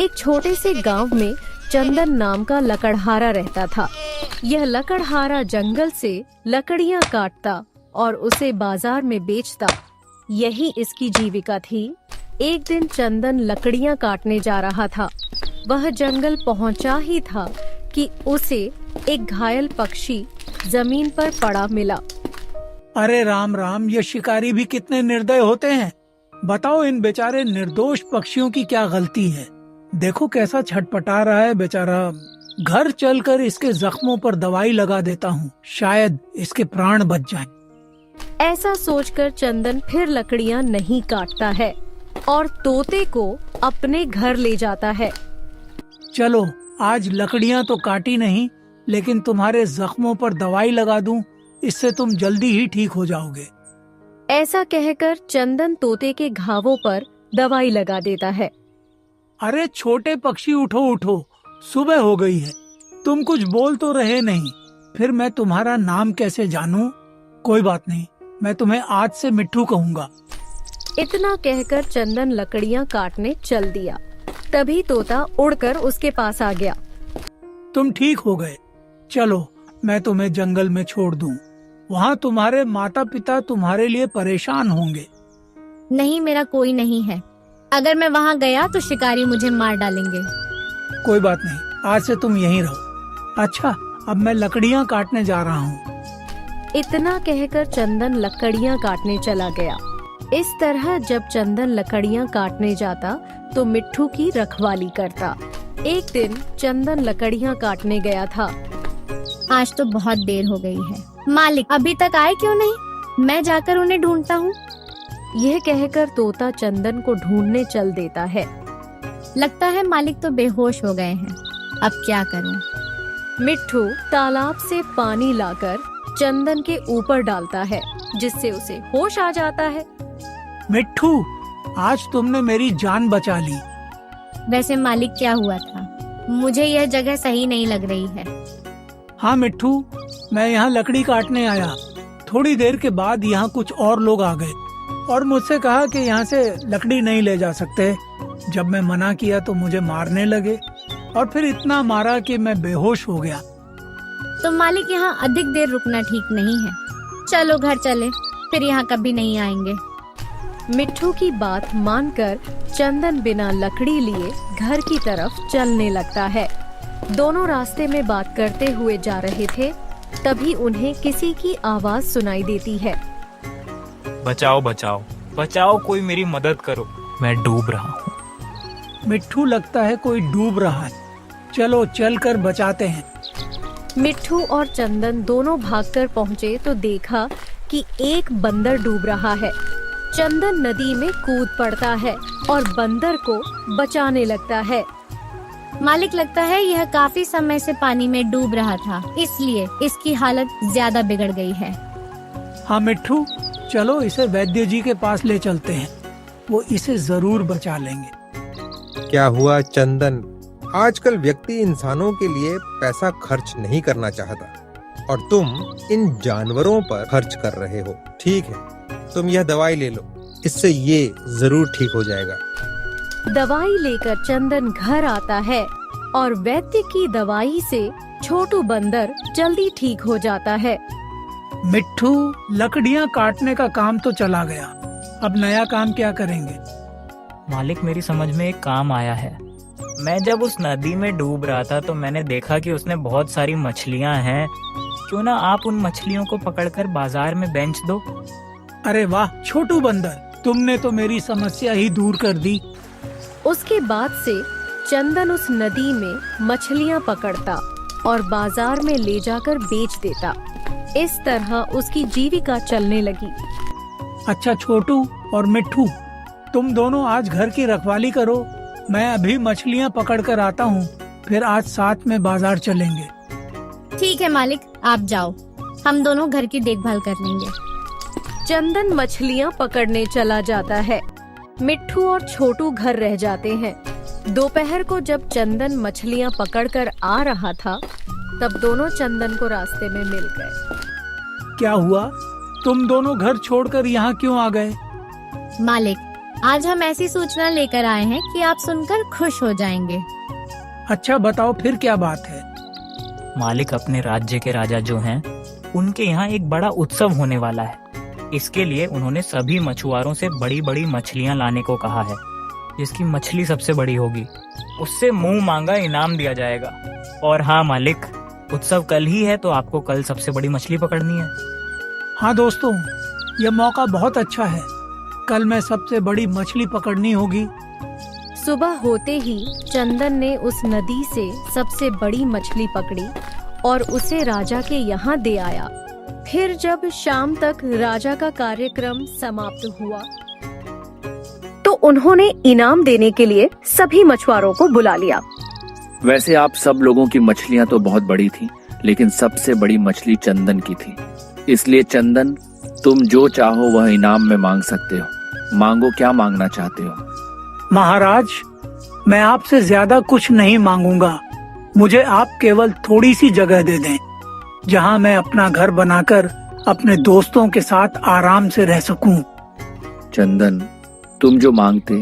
एक छोटे से गांव में चंदन नाम का लकड़हारा रहता था। यह लकड़हारा जंगल से लकड़ियां काटता और उसे बाजार में बेचता। यही इसकी जीविका थी। एक दिन चंदन लकड़ियां काटने जा रहा था। वह जंगल पहुंचा ही था कि उसे एक घायल पक्षी जमीन पर पड़ा मिला। अरे राम राम, ये शिकारी भी कितने निर्दय होते हैं। बताओ, इन बेचारे निर्दोष पक्षियों की क्या गलती है। देखो कैसा छटपटा रहा है बेचारा। घर चलकर इसके जख्मों पर दवाई लगा देता हूँ, शायद इसके प्राण बच जाएं। ऐसा सोचकर चंदन फिर लकड़ियां नहीं काटता है और तोते को अपने घर ले जाता है। चलो, आज लकड़ियां तो काटी नहीं, लेकिन तुम्हारे जख्मों पर दवाई लगा दूं, इससे तुम जल्दी ही ठीक हो जाओगे। ऐसा कहकर चंदन तोते के घावों पर दवाई लगा देता है। अरे छोटे पक्षी, उठो उठो, सुबह हो गई है। तुम कुछ बोल तो रहे नहीं, फिर मैं तुम्हारा नाम कैसे जानूं? कोई बात नहीं, मैं तुम्हें आज से मिट्ठू कहूँगा। इतना कहकर चंदन लकड़ियां काटने चल दिया। तभी तोता उड़कर उसके पास आ गया। तुम ठीक हो गए। चलो, मैं तुम्हें जंगल में छोड़ दूं। वहाँ तुम्हारे माता पिता तुम्हारे लिए परेशान होंगे। नहीं, मेरा कोई नहीं है। अगर मैं वहाँ गया तो शिकारी मुझे मार डालेंगे। कोई बात नहीं, आज से तुम यहीं रहो। अच्छा, अब मैं लकड़ियाँ काटने जा रहा हूँ। इतना कहकर चंदन लकड़ियां काटने चला गया। इस तरह जब चंदन लकड़ियां काटने जाता तो मिट्ठू की रखवाली करता। एक दिन चंदन लकड़ियां काटने गया था। आज तो बहुत देर हो गई है। मालिक अभी तक आए क्यों नहीं? मैं जाकर उन्हें ढूंढता हूँ। यह कहकर तोता चंदन को ढूंढने चल देता है। लगता है मालिक तो बेहोश हो गए हैं। अब क्या करूँ? मिट्ठू तालाब से पानी लाकर चंदन के ऊपर डालता है, जिससे उसे होश आ जाता है। मिट्ठू, आज तुमने मेरी जान बचा ली। वैसे मालिक क्या हुआ था? मुझे यह जगह सही नहीं लग रही है। हाँ मिट्ठू, मैं यहाँ लकड़ी काटने आया। थोड़ी देर के बाद यहाँ कुछ और लोग आ गए और मुझसे कहा कि यहाँ से लकड़ी नहीं ले जा सकते। जब मैं मना किया तो मुझे मारने लगे और फिर इतना मारा कि मैं बेहोश हो गया। तो मालिक, यहाँ अधिक देर रुकना ठीक नहीं है। चलो घर चले, फिर यहाँ कभी नहीं आएंगे। मिट्ठू की बात मानकर चंदन बिना लकड़ी लिए घर की तरफ चलने लगता है। दोनों रास्ते में बात करते हुए जा रहे थे, तभी उन्हें किसी की आवाज सुनाई देती है। बचाओ बचाओ बचाओ, कोई मेरी मदद करो, मैं डूब रहा हूँ। मिट्ठू, लगता है कोई डूब रहा है। चलो चलकर बचाते हैं। मिट्ठू और चंदन दोनों भागकर पहुँचे तो देखा कि एक बंदर डूब रहा है। चंदन नदी में कूद पड़ता है और बंदर को बचाने लगता है। मालिक, लगता है यह काफी समय से पानी में डूब रहा था, इसलिए इसकी हालत ज्यादा बिगड़ गई है। हाँ मिट्ठू, चलो इसे वैद्य जी के पास ले चलते हैं, वो इसे जरूर बचा लेंगे। क्या हुआ चंदन? आजकल व्यक्ति इंसानों के लिए पैसा खर्च नहीं करना चाहता और तुम इन जानवरों पर खर्च कर रहे हो। ठीक है, तुम यह दवाई ले लो, इससे ये जरूर ठीक हो जाएगा। दवाई लेकर चंदन घर आता है और वैद्य की दवाई से छोटू बंदर जल्दी ठीक हो जाता है। मिट्ठू, लकड़ियाँ काटने का काम तो चला गया, अब नया काम क्या करेंगे? मालिक, मेरी समझ में एक काम आया है। मैं जब उस नदी में डूब रहा था तो मैंने देखा कि उसने बहुत सारी मछलियाँ हैं। क्यों ना आप उन मछलियों को पकड़कर बाजार में बेच दो। अरे वाह छोटू बंदर, तुमने तो मेरी समस्या ही दूर कर दी। उसके बाद से चंदन उस नदी में मछलियाँ पकड़ता और बाजार में ले जाकर बेच देता। इस तरह उसकी जीविका चलने लगी। अच्छा छोटू और मिट्ठू, तुम दोनों आज घर की रखवाली करो, मैं अभी मछलियाँ पकड़ कर आता हूँ, फिर आज साथ में बाजार चलेंगे। ठीक है मालिक, आप जाओ, हम दोनों घर की देखभाल कर लेंगे। चंदन मछलियाँ पकड़ने चला जाता है। मिट्ठू और छोटू घर रह जाते हैं। दोपहर को जब चंदन मछलियाँ पकड़कर आ रहा था, तब दोनों चंदन को रास्ते में मिल गए। क्या हुआ? तुम दोनों घर छोड़कर यहाँ क्यों आ गए? मालिक, आज हम ऐसी सूचना लेकर आए हैं कि आप सुनकर खुश हो जाएंगे। अच्छा बताओ फिर क्या बात है। मालिक, अपने राज्य के राजा जो हैं, उनके यहाँ एक बड़ा उत्सव होने वाला है। इसके लिए उन्होंने सभी मछुआरों से बड़ी बड़ी मछलियाँ लाने को कहा है। जिसकी मछली सबसे बड़ी होगी उससे मुंह मांगा इनाम दिया जाएगा। और हाँ मालिक, उत्सव कल ही है, तो आपको कल सबसे बड़ी मछली पकड़नी है। हाँ दोस्तों, यह मौका बहुत अच्छा है। कल मैं सबसे बड़ी मछली पकड़नी होगी। सुबह होते ही चंदन ने उस नदी से सबसे बड़ी मछली पकड़ी और उसे राजा के यहाँ दे आया। फिर जब शाम तक राजा का कार्यक्रम समाप्त हुआ तो उन्होंने इनाम देने के लिए सभी मछुआरों को बुला लिया। वैसे आप सब लोगों की मछलियां तो बहुत बड़ी थी, लेकिन सबसे बड़ी मछली चंदन की थी। इसलिए चंदन, तुम जो चाहो वह इनाम में मांग सकते हो। मांगो, क्या मांगना चाहते हो? महाराज, मैं आपसे ज्यादा कुछ नहीं मांगूंगा। मुझे आप केवल थोड़ी सी जगह दे दें, जहां मैं अपना घर बनाकर अपने दोस्तों के साथ आराम से रह सकूं। चंदन, तुम जो मांगते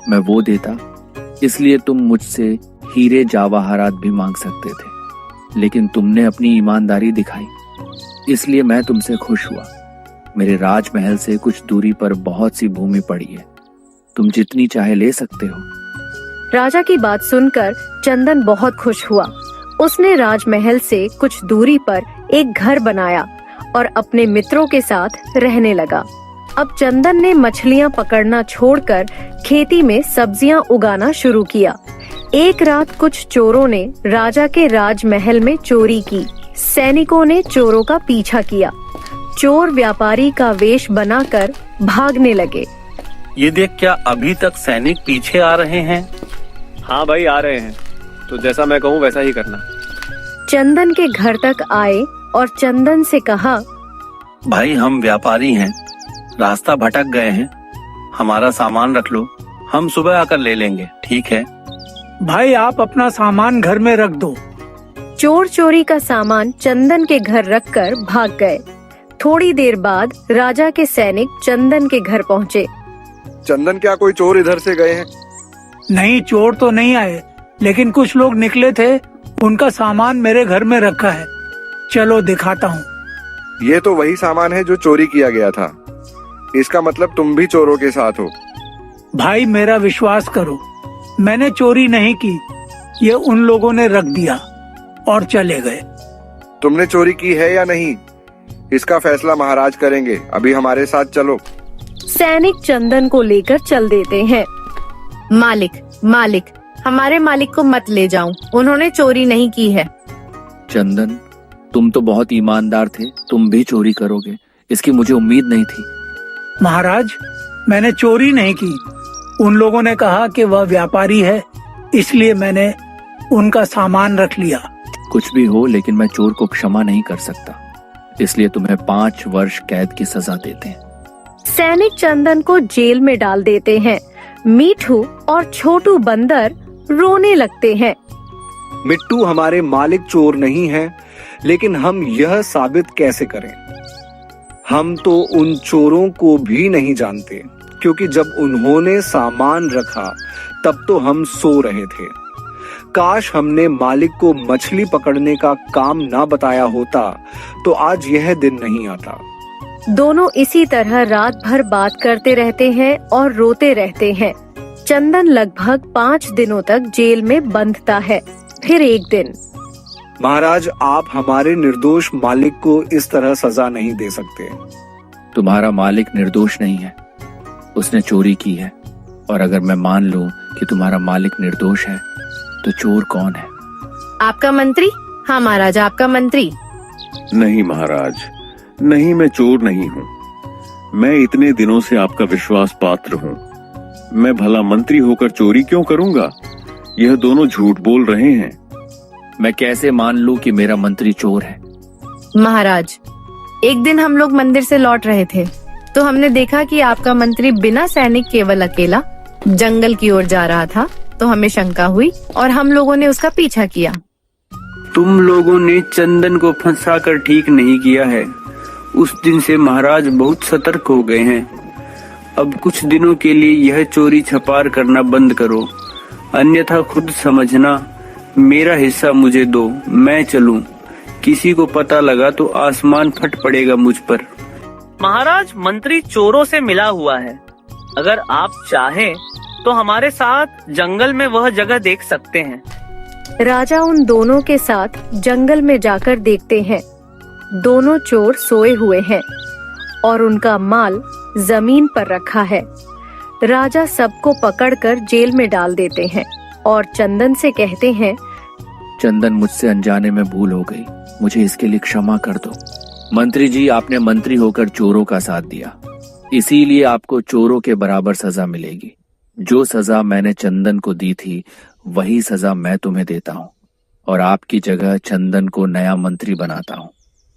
मैं वो देता। इसलिए तुम मुझसे हीरे जवाहरात भी मांग सकते थे, लेकिन तुमने अपनी ईमानदारी दिखाई, इसलिए मैं तुमसे खुश हुआ। मेरे राजमहल से कुछ दूरी पर बहुत सी भूमि पड़ी है, तुम जितनी चाहे ले सकते हो। राजा की बात सुनकर चंदन बहुत खुश हुआ। उसने राजमहल से कुछ दूरी पर एक घर बनाया और अपने मित्रों के साथ रहने लगा। अब चंदन ने मछलियां पकड़ना छोड़कर खेती में सब्जियां उगाना शुरू किया। एक रात कुछ चोरों ने राजा के राजमहल में चोरी की। सैनिकों ने चोरों का पीछा किया। चोर व्यापारी का वेश बनाकर भागने लगे। ये देख, क्या अभी तक सैनिक पीछे आ रहे हैं? हाँ भाई, आ रहे हैं। तो जैसा मैं कहूँ वैसा ही करना। चंदन के घर तक आए और चंदन से कहा, भाई, हम व्यापारी हैं, रास्ता भटक गए हैं, हमारा सामान रख लो, हम सुबह आकर ले लेंगे, ठीक है? भाई, आप अपना सामान घर में रख दो। चोर चोरी का सामान चंदन के घर रखकर भाग गए। थोड़ी देर बाद राजा के सैनिक चंदन के घर पहुँचे। चंदन, क्या कोई चोर इधर से गए हैं? नहीं, चोर तो नहीं आए, लेकिन कुछ लोग निकले थे, उनका सामान मेरे घर में रखा है। चलो दिखाता हूँ। ये तो वही सामान है जो चोरी किया गया था। इसका मतलब तुम भी चोरों के साथ हो। भाई, मेरा विश्वास करो, मैंने चोरी नहीं की। ये उन लोगों ने रख दिया और चले गए। तुमने चोरी की है या नहीं, इसका फैसला महाराज करेंगे। अभी हमारे साथ चलो। सैनिक चंदन को लेकर चल देते हैं। मालिक, हमारे मालिक को मत ले जाओ, उन्होंने चोरी नहीं की है। चंदन, तुम तो बहुत ईमानदार थे, तुम भी चोरी करोगे, इसकी मुझे उम्मीद नहीं थी। महाराज, मैंने चोरी नहीं की। उन लोगों ने कहा कि वह व्यापारी है, इसलिए मैंने उनका सामान रख लिया। कुछ भी हो, लेकिन मैं चोर को क्षमा नहीं कर सकता, इसलिए तुम्हें 5 वर्ष कैद की सजा देते हैं। सैनिक चंदन को जेल में डाल देते हैं। मीठू और छोटू बंदर रोने लगते हैं। मिट्टू, हमारे मालिक चोर नहीं हैं, लेकिन हम यह साबित कैसे करें? हम तो उन चोरों को भी नहीं जानते, क्योंकि जब उन्होंने सामान रखा तब तो हम सो रहे थे। काश हमने मालिक को मछली पकड़ने का काम ना बताया होता तो आज यह दिन नहीं आता। दोनों इसी तरह रात भर बात करते रहते हैं और रोते रहते हैं। चंदन लगभग 5 दिनों तक जेल में बंधता है। फिर एक दिन, महाराज, आप हमारे निर्दोष मालिक को इस तरह सजा नहीं दे सकते। तुम्हारा मालिक निर्दोष नहीं है, उसने चोरी की है। और अगर मैं मान लूं कि तुम्हारा मालिक निर्दोष है, तो चोर कौन है? आपका मंत्री। हाँ महाराज, आपका मंत्री। नहीं महाराज, नहीं, मैं चोर नहीं हूँ। मैं इतने दिनों से आपका विश्वास पात्र हूँ। मैं भला मंत्री होकर चोरी क्यों करूँगा? यह दोनों झूठ बोल रहे हैं। मैं कैसे मान लूं कि मेरा मंत्री चोर है? महाराज, एक दिन हम लोग मंदिर से लौट रहे थे तो हमने देखा कि आपका मंत्री बिना सैनिक केवल अकेला जंगल की ओर जा रहा था, तो हमें शंका हुई और हम लोगों ने उसका पीछा किया। तुम लोगों ने चंदन को फंसाकर ठीक नहीं किया है। उस दिन से महाराज बहुत सतर्क हो गए हैं। अब कुछ दिनों के लिए यह चोरी छपार करना बंद करो, अन्यथा खुद समझना। मेरा हिस्सा मुझे दो, मैं चलूं। किसी को पता लगा तो आसमान फट पड़ेगा मुझ पर। महाराज, मंत्री चोरों से मिला हुआ है। अगर आप चाहें तो हमारे साथ जंगल में वह जगह देख सकते हैं। राजा उन दोनों के साथ जंगल में जाकर देखते हैं। दोनों चोर सोए हुए हैं और उनका माल जमीन पर रखा है। राजा सबको पकड़कर जेल में डाल देते हैं और चंदन से कहते हैं, चंदन, मुझसे अनजाने में भूल हो गई, मुझे इसके लिए क्षमा कर दो। मंत्री जी, आपने मंत्री होकर चोरों का साथ दिया, इसीलिए आपको चोरों के बराबर सजा मिलेगी। जो सजा मैंने चंदन को दी थी वही सजा मैं तुम्हें देता हूँ और आपकी जगह चंदन को नया मंत्री बनाता हूँ।